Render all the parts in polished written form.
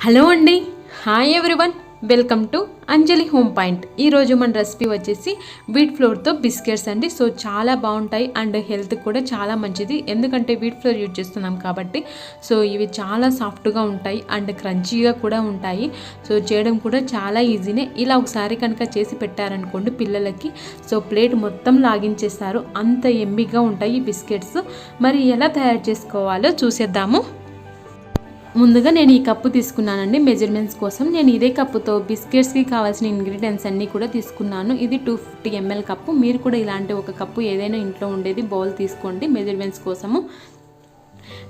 Hello అండి, hi everyone, welcome to Anjali home point. ఈరోజు మన రెసిపీ వచ్చేసి వీట్ ఫ్లోర్తో బిస్కెట్స్ అండి. సో చాలా బాగుంటాయి అండ్ హెల్త్ కూడా చాలా మంచిది, ఎందుకంటే వీట్ ఫ్లోర్ యూజ్ చేస్తున్నాం కాబట్టి. సో ఇవి చాలా సాఫ్ట్గా ఉంటాయి అండ్ క్రంచీగా కూడా ఉంటాయి. సో చేయడం కూడా చాలా ఈజీనే. ఇలా ఒకసారి కనుక చేసి పెట్టారనుకోండి పిల్లలకి, సో ప్లేట్ మొత్తం లాగించేస్తారు, అంత ఎమ్మిగా ఉంటాయి ఈ బిస్కెట్స్. మరి ఎలా తయారు చేసుకోవాలో చూసేద్దాము. ముందుగా నేను ఈ కప్పు తీసుకున్నానండి మెజర్మెంట్స్ కోసం. నేను ఇదే కప్పుతో బిస్కెట్స్కి కావాల్సిన ఇంగ్రీడియంట్స్ అన్నీ కూడా తీసుకున్నాను. ఇది 250 ml కప్పు. మీరు కూడా ఇలాంటి ఒక కప్పు ఏదైనా ఇంట్లో ఉండేది బౌల్ తీసుకోండి మెజర్మెంట్స్ కోసము.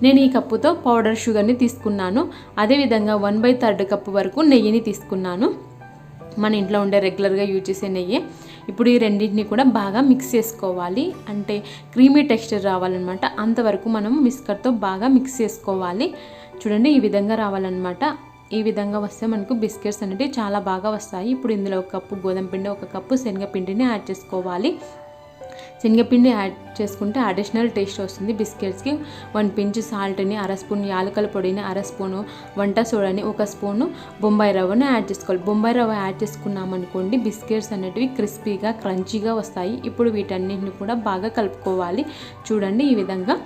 నేను ఈ కప్పుతో పౌడర్ షుగర్ని తీసుకున్నాను. అదేవిధంగా 1/3 కప్పు వరకు నెయ్యిని తీసుకున్నాను. మన ఇంట్లో ఉండే రెగ్యులర్గా యూజ్ చేసే నెయ్యి. ఇప్పుడు ఈ రెండింటిని కూడా బాగా మిక్స్ చేసుకోవాలి, అంటే క్రీమీ టెక్స్చర్ రావాలన్నమాట. అంతవరకు మనం విస్కర్తో బాగా మిక్స్ చేసుకోవాలి. చూడండి, ఈ విధంగా రావాలన్నమాట. ఈ విధంగా వస్తే మనకు బిస్కెట్స్ అనేవి చాలా బాగా వస్తాయి. ఇప్పుడు ఇందులో 1 కప్పు గోధుమ పిండి, 1 కప్పు శనగపిండిని యాడ్ చేసుకోవాలి. శనగపిండి యాడ్ చేసుకుంటే అడిషనల్ టేస్ట్ వస్తుంది బిస్కెట్స్కి. 1 పించ్ సాల్ట్ని, 1/2 స్పూన్ యాలకల పొడిని, 1/2 స్పూను వంట సోడాని, 1 స్పూను బొంబాయి రవ్వను యాడ్ చేసుకోవాలి. బొంబాయి రవ్వ యాడ్ చేసుకున్నామనుకోండి బిస్కెట్స్ అనేటివి క్రిస్పీగా క్రంచీగా వస్తాయి. ఇప్పుడు వీటన్నిటిని కూడా బాగా కలుపుకోవాలి. చూడండి, ఈ విధంగా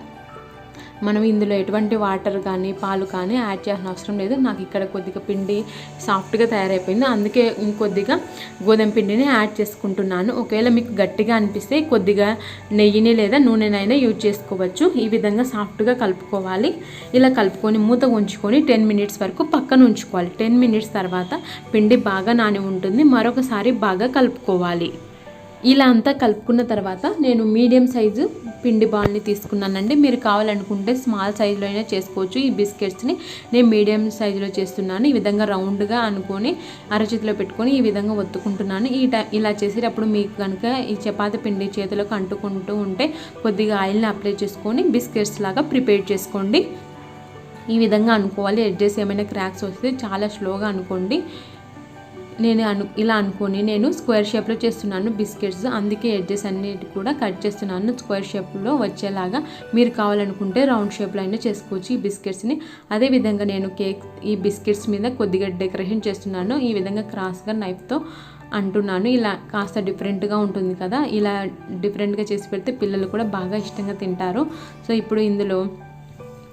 మనం ఇందులో ఎటువంటి వాటర్ కానీ పాలు కానీ యాడ్ చేయాల్సిన అవసరం లేదు. నాకు ఇక్కడ కొద్దిగా పిండి సాఫ్ట్గా తయారైపోయింది, అందుకే ఇంకొద్దిగా గోధుమ పిండిని యాడ్ చేసుకుంటున్నాను. ఒకవేళ మీకు గట్టిగా అనిపిస్తే కొద్దిగా నెయ్యిని లేదా నూనెనైనా యూజ్ చేసుకోవచ్చు. ఈ విధంగా సాఫ్ట్గా కలుపుకోవాలి. ఇలా కలుపుకొని మూత ఉంచుకొని 10 minutes వరకు పక్కన ఉంచుకోవాలి. 10 minutes తర్వాత పిండి బాగా నాని ఉంటుంది. మరొకసారి బాగా కలుపుకోవాలి. ఇలా అంతా కలుపుకున్న తర్వాత నేను మీడియం సైజు పిండి బాల్ని తీసుకున్నానండి. మీరు కావాలనుకుంటే స్మాల్ సైజులో అయినా చేసుకోవచ్చు. ఈ బిస్కెట్స్ని నేను మీడియం సైజులో చేస్తున్నాను. ఈ విధంగా రౌండ్గా అనుకొని అరచేతిలో పెట్టుకొని ఈ విధంగా ఒత్తుకుంటున్నాను. ఇలా చేసేటప్పుడు మీకు కనుక ఈ చపాతీ పిండి చేతిలోకి అంటుకుంటూ ఉంటే కొద్దిగా ఆయిల్ని అప్లై చేసుకొని బిస్కెట్స్ లాగా ప్రిపేర్ చేసుకోండి. ఈ విధంగా అనుకోవాలి. ఎడ్జెస్ ఏమైనా క్రాక్స్ వస్తే చాలా స్లోగా అనుకోండి. నేను ఇలా అనుకొని నేను స్క్వేర్ షేప్లో చేస్తున్నాను బిస్కెట్స్, అందుకే ఎడ్జెస్ అన్నిటి కూడా కట్ చేస్తున్నాను స్క్వేర్ షేప్లో వచ్చేలాగా. మీరు కావాలనుకుంటే రౌండ్ షేప్లో అయినా చేసుకోవచ్చు ఈ బిస్కెట్స్ని. అదేవిధంగా నేను ఈ బిస్కెట్స్ మీద కొద్దిగా డెకరేషన్ చేస్తున్నాను. ఈ విధంగా క్రాస్గా నైఫ్తో అంటున్నాను. ఇలా కాస్త డిఫరెంట్గా ఉంటుంది కదా, ఇలా డిఫరెంట్గా చేసి పెడితే పిల్లలు కూడా బాగా ఇష్టంగా తింటారు. సో ఇప్పుడు ఇందులో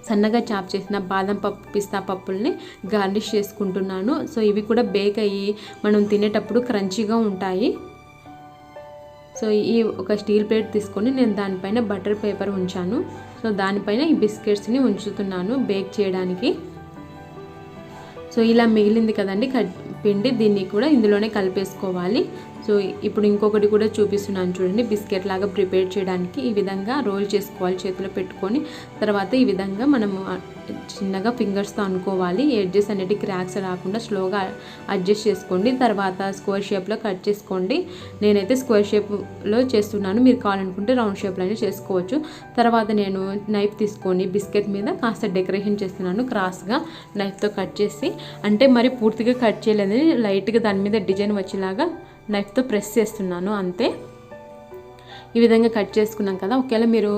సన్నగా చాప్ చేసిన బాదం పప్పు, పిస్తా పప్పుల్ని గార్నిష్ చేసుకుంటున్నాను. సో ఇవి కూడా బేక్ అయ్యి మనం తినేటప్పుడు క్రంచీగా ఉంటాయి. సో ఈ ఒక స్టీల్ ప్లేట్ తీసుకొని నేను దానిపైన బటర్ పేపర్ ఉంచాను. సో దానిపైన ఈ బిస్కెట్స్ని ఉంచుతున్నాను బేక్ చేయడానికి. సో ఇలా మిగిలింది కదండి పిండి, దీన్ని కూడా ఇందులోనే కలిపేసుకోవాలి. సో ఇప్పుడు ఇంకొకటి కూడా చూపిస్తున్నాను చూడండి. బిస్కెట్ లాగా ప్రిపేర్ చేయడానికి ఈ విధంగా రోల్ చేసుకోవాలి చేతిలో పెట్టుకొని. తర్వాత ఈ విధంగా మనము చిన్నగా ఫింగర్స్తో అనుకోవాలి. ఎడ్జెస్ అనేటి క్రాక్స్ రాకుండా స్లోగా అడ్జస్ట్ చేసుకోండి. తర్వాత స్క్వేర్ షేప్లో కట్ చేసుకోండి. నేనైతే స్క్వేర్ షేప్లో చేస్తున్నాను, మీరు కావాలనుకుంటే రౌండ్ షేప్లో అయినా చేసుకోవచ్చు. తర్వాత నేను నైఫ్ తీసుకొని బిస్కెట్ మీద కాస్త డెకరేషన్ చేస్తున్నాను క్రాస్గా నైఫ్తో కట్ చేసి. అంటే మరి పూర్తిగా కట్ చేయలేదు, లైట్గా దాని మీద డిజైన్ వచ్చేలాగా నైఫ్తో ప్రెస్ చేస్తున్నాను అంతే. ఈ విధంగా కట్ చేసుకున్నాం కదా. ఒకవేళ మీరు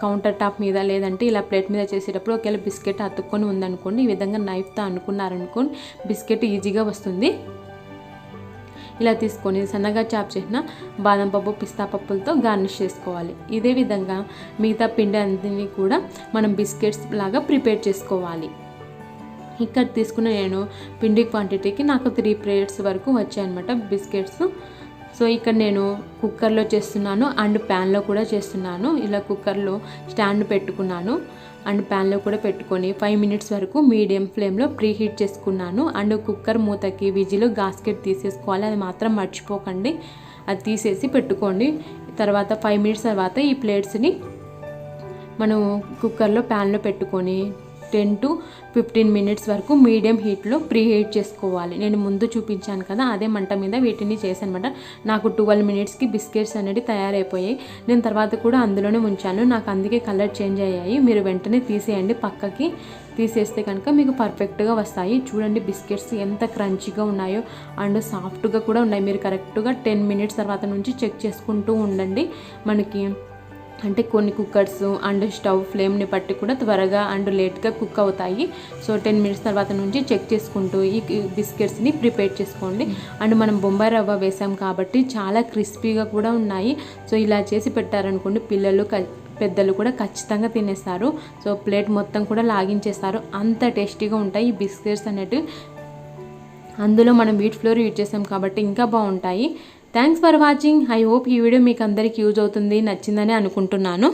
కౌంటర్ టాప్ మీద లేదంటే ఇలా ప్లేట్ మీద చేసేటప్పుడు ఒకవేళ బిస్కెట్ అతుక్కొని ఉందనుకోండి, ఈ విధంగా నైఫ్తో అనుకున్నారనుకోండి బిస్కెట్ ఈజీగా వస్తుంది. ఇలా తీసుకొని సన్నగా చాప్ చేసిన బాదం పప్పు, పిస్తా పప్పులతో గార్నిష్ చేసుకోవాలి. ఇదే విధంగా మిగతా పిండి అన్నిటిని కూడా మనం బిస్కెట్స్ లాగా ప్రిపేర్ చేసుకోవాలి. ఇక్కడ తీసుకున్న నేను పిండి క్వాంటిటీకి నాకు 3 plates వరకు వచ్చాయన్నమాట బిస్కెట్స్. సో ఇక్కడ నేను కుక్కర్లో చేస్తున్నాను అండ్ ప్యాన్లో కూడా చేస్తున్నాను. ఇలా కుక్కర్లో స్టాండ్ పెట్టుకున్నాను అండ్ ప్యాన్లో కూడా పెట్టుకొని 5 minutes వరకు మీడియం ఫ్లేమ్లో ప్రీహీట్ చేసుకున్నాను. అండ్ కుక్కర్ మూతకి విజిల్ గాస్కెట్ తీసేసుకోవాలి, అది మాత్రం మర్చిపోకండి. అది తీసేసి పెట్టుకోండి. తర్వాత 5 minutes తర్వాత ఈ ప్లేట్స్ని మనం కుక్కర్లో ప్యాన్లో పెట్టుకొని 10 to 15 minutes వరకు మీడియం హీట్లో ప్రీహీట్ చేసుకోవాలి. నేను ముందు చూపించాను కదా, అదే మంట మీద వీటిని చేశానమాట. నాకు 12 minutesకి బిస్కెట్స్ అనేవి తయారైపోయాయి. నేను తర్వాత కూడా అందులోనే ఉంచాను, నాకు అందుకే కలర్ చేంజ్ అయ్యాయి. మీరు వెంటనే తీసేయండి, పక్కకి తీసేస్తే కనుక మీకు పర్ఫెక్ట్గా వస్తాయి. చూడండి బిస్కెట్స్ ఎంత క్రంచీగా ఉన్నాయో అండ్ సాఫ్ట్గా కూడా ఉన్నాయి. మీరు కరెక్ట్గా 10 minutes తర్వాత నుంచి చెక్ చేసుకుంటూ ఉండండి. మనకి అంటే కొన్ని కుక్కర్స్ అండ్ స్టవ్ ఫ్లేమ్ని బట్టి కూడా త్వరగా అండ్ లేట్గా కుక్ అవుతాయి. సో 10 మినిట్స్ తర్వాత నుంచి చెక్ చేసుకుంటూ ఈ బిస్కెట్స్ని ప్రిపేర్ చేసుకోండి. అండ్ మనం బొంబాయి రవ్వ వేసాం కాబట్టి చాలా క్రిస్పీగా కూడా ఉన్నాయి. సో ఇలా చేసి పెట్టారనుకోండి పిల్లలు పెద్దలు కూడా ఖచ్చితంగా తినేస్తారు. సో ప్లేట్ మొత్తం కూడా లాగించేస్తారు, అంత టేస్టీగా ఉంటాయి ఈ బిస్కెట్స్ అనేటివి. అందులో మనం వీట్ ఫ్లోర్ యూజ్ చేసాం కాబట్టి ఇంకా బాగుంటాయి. Thanks for watching. I hope ఈ వీడియో మీకు అందరికీ యూజ్ అవుతుంది, నచ్చిందని అనుకుంటున్నాను.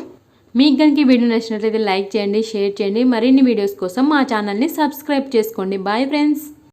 మీకు కనుక ఈ వీడియో నచ్చినట్లయితే లైక్ చేయండి, షేర్ చేయండి. మరిన్ని వీడియోస్ కోసం మా ఛానల్ని సబ్స్క్రైబ్ చేసుకోండి. Bye friends.